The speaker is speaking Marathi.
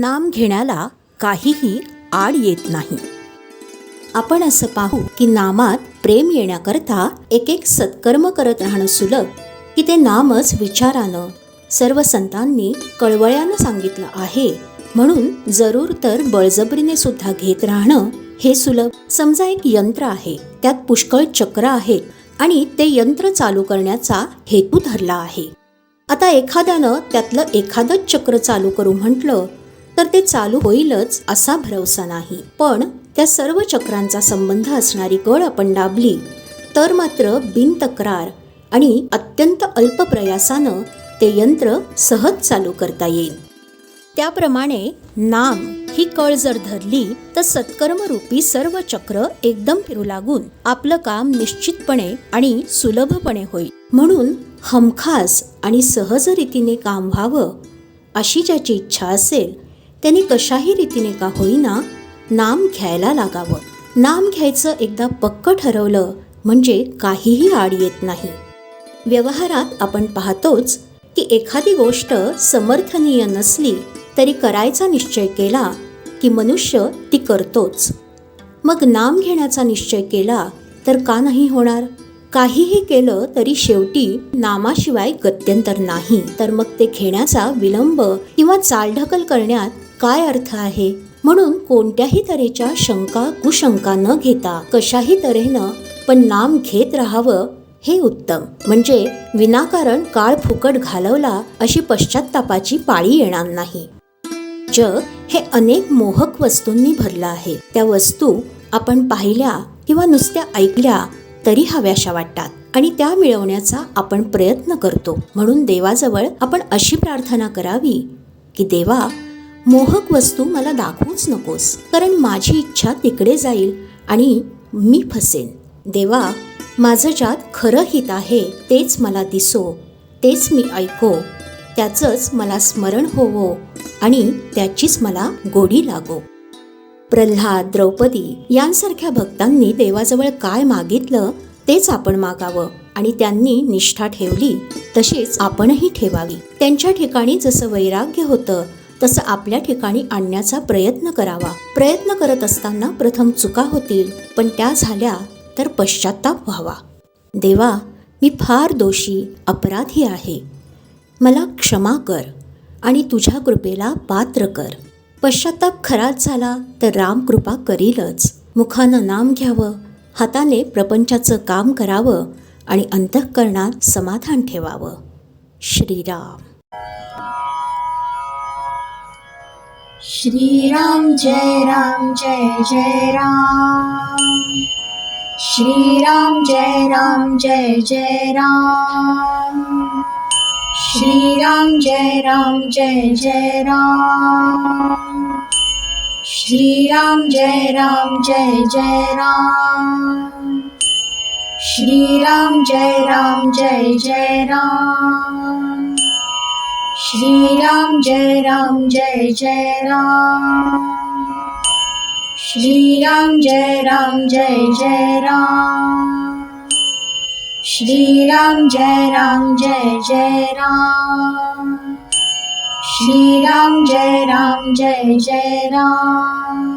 नाम घेण्याला काहीही आड येत नाही. आपण असं पाहू की नामात प्रेम येण्याकरता एक एक सत्कर्म करत राहणं सुलभ, की ते नामच विचारानं सर्व संतांनी कळवळ्यानं सांगितलं आहे. म्हणून जरूर तर बळजबरीने सुद्धा घेत राहणं हे सुलभ. समजा एक यंत्र आहे, त्यात पुष्कळ चक्र आहेत आणि ते यंत्र चालू करण्याचा हेतू धरला आहे. आता एखाद्यानं त्यातलं एखादंच चक्र चालू करू म्हटलं तर ते चालू होईलच असा भरवसा नाही. पण त्या सर्व चक्रांचा संबंध असणारी कळ आपण दाबली तर मात्र बिनतक्रार आणि अत्यंत अल्प प्रयासानं ते यंत्र सहज चालू करता येईल. त्याप्रमाणे नाम ही कळ जर धरली तर सत्कर्मरूपी सर्व चक्र एकदम फिरू लागून आपलं काम निश्चितपणे आणि सुलभपणे होईल. म्हणून हमखास आणि सहज रीतीने काम व्हावं अशी ज्याची इच्छा असेल त्यांनी कशाही रीतीने का होईना नाम घ्यायला लागावं. नाम घ्यायचं एकदा पक्क ठरवलं म्हणजे काहीही आड येत नाही. व्यवहारात आपण पाहतोच की एखादी गोष्ट समर्थनीय नसली तरी करायचा निश्चय केला की मनुष्य ती करतोच. मग नाम घेण्याचा निश्चय केला तर का नाही होणार? काहीही केलं तरी शेवटी नामाशिवाय गत्यंतर नाही. तर मग ते घेण्याचा विलंब किंवा चालढकल करण्यात काय अर्थ आहे? म्हणून कोणत्याही तऱ्हेच्या शंका कुशंका न घेता कशाही तऱ्हेनं पण नाम घेत राहावं हे उत्तम. म्हणजे विनाकारण काळ फुकट घालवला अशी पश्चात्तापाची पाळी येणार नाही. जग हे अनेक मोहक वस्तूंनी भरलं आहे. त्या वस्तू आपण पाहिल्या किंवा नुसत्या ऐकल्या तरी हव्याशा वाटतात आणि त्या मिळवण्याचा आपण प्रयत्न करतो. म्हणून देवाजवळ आपण अशी प्रार्थना करावी की देवा, मोहक वस्तू मला दाखवूच नकोस, कारण माझी इच्छा तिकडे जाईल आणि मी फसेन. देवा, माझं ज्यात खरं हित आहे तेच मला दिसो, तेच मी ऐको, त्याचंच मला स्मरण होवो आणि त्याचीच मला गोडी लागो. प्रल्हाद, द्रौपदी यांसारख्या भक्तांनी देवाजवळ काय मागितलं तेच आपण मागावं आणि त्यांनी निष्ठा ठेवली तशीच आपणही ठेवावी. त्यांच्या ठिकाणी जसं वैराग्य होतं तसं आपल्या ठिकाणी आणण्याचा प्रयत्न करावा. प्रयत्न करत असताना प्रथम चुका होतील, पण त्या झाल्या तर पश्चात्ताप व्हावा. देवा, मी फार दोषी अपराधी आहे, मला क्षमा कर आणि तुझ्या कृपेला पात्र कर. पश्चात्ताप खराच झाला तर राम कृपा करीलच. मुखानं नाम घ्यावं, हाताने प्रपंचाचं काम करावं आणि अंतःकरणात समाधान ठेवावं. श्रीराम. श्रीराम जय राम जय जय राम. श्रीराम जय राम जय जय राम. श्रीराम जय राम जय जय राम. श्रीराम जय राम जय जय राम. श्रीराम जय राम जय जय राम. श्रीराम जय राम जय जय राम. श्रीराम जय राम जय जय राम. श्रीराम जय राम जय जय राम. श्रीराम जय राम जय जय राम.